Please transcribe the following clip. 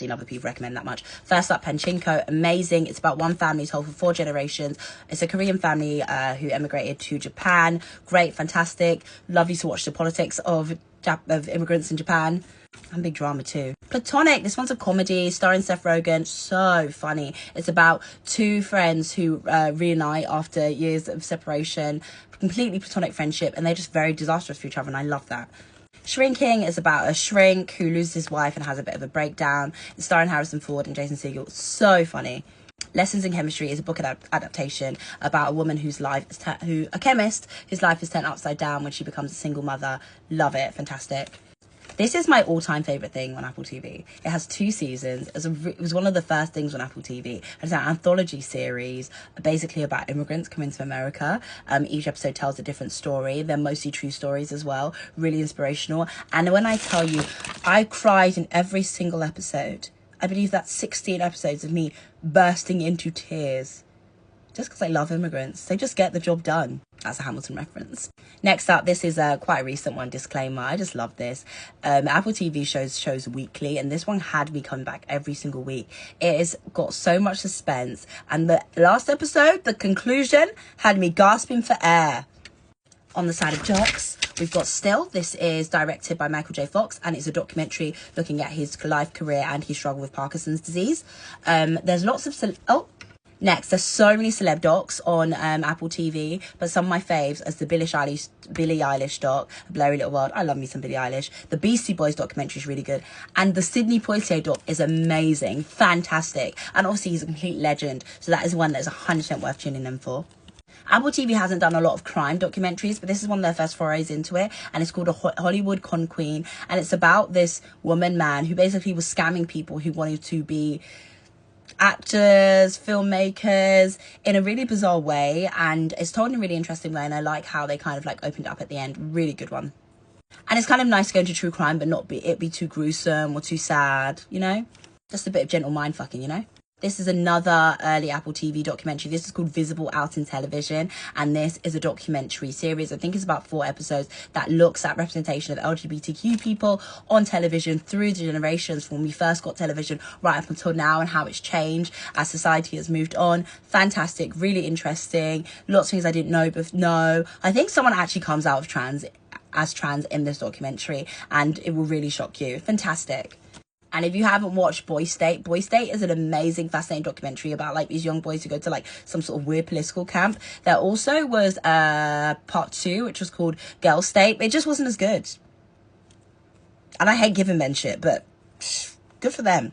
seen other people recommend that much. First up, Pachinko, amazing. It's about one family told for 4 generations. It's a Korean family who emigrated to Japan. Great, fantastic. Lovely to watch the politics of immigrants in Japan. And big drama too. Platonic, this one's a comedy starring Seth Rogen. So funny. It's about 2 friends who reunite after years of separation. Completely platonic friendship, and they're just very disastrous for each other, and I love that. Shrinking is about a shrink who loses his wife and has a bit of a breakdown. It's starring Harrison Ford and Jason Segel. So funny. Lessons in Chemistry is a book adaptation about a woman a chemist whose life is turned upside down when she becomes a single mother. Love it. Fantastic. This is my all-time favourite thing on Apple TV. It has 2 seasons. It was one of the first things on Apple TV. It's an anthology series, basically about immigrants coming to America. Each episode tells a different story. They're mostly true stories as well. Really inspirational. And when I tell you, I cried in every single episode. I believe that's 16 episodes of me bursting into tears. Just because I love immigrants. They just get the job done. That's a Hamilton reference. Next up, this is quite a recent one, disclaimer. I just love this. Apple TV shows weekly, and this one had me coming back every single week. It has got so much suspense, and the last episode, the conclusion, had me gasping for air. On the side of jocks, we've got Still. This is directed by Michael J. Fox, and it's a documentary looking at his life, career, and his struggle with Parkinson's disease. There's lots of... Next, there's so many celeb docs on Apple TV, but some of my faves is the Billie Eilish doc, A Blurry Little World. I love me some Billie Eilish. The Beastie Boys documentary is really good. And the Sidney Poitier doc is amazing, fantastic. And obviously he's a complete legend, so that is one that is 100% worth tuning in for. Apple TV hasn't done a lot of crime documentaries, but this is one of their first forays into it, and it's called A Hollywood Con Queen, and it's about this man who basically was scamming people who wanted to be actors, filmmakers, in a really bizarre way, and it's told in a really interesting way, and I like how they kind of like opened up at the end. Really good one. And it's kind of nice to go into true crime but not be too gruesome or too sad, you know, just a bit of gentle mind fucking, you know. This is another early Apple TV documentary. This is called Visible Out in Television, and this is a documentary series. I think it's about 4 episodes that looks at representation of LGBTQ people on television through the generations from when we first got television right up until now, and how it's changed as society has moved on. Fantastic, really interesting. Lots of things I didn't know but no. I think someone actually comes out of trans in this documentary, and it will really shock you. Fantastic. And if you haven't watched Boy State is an amazing, fascinating documentary about like these young boys who go to like some sort of weird political camp. There also was part 2, which was called Girl State. It just wasn't as good. And I hate giving men shit, but good for them.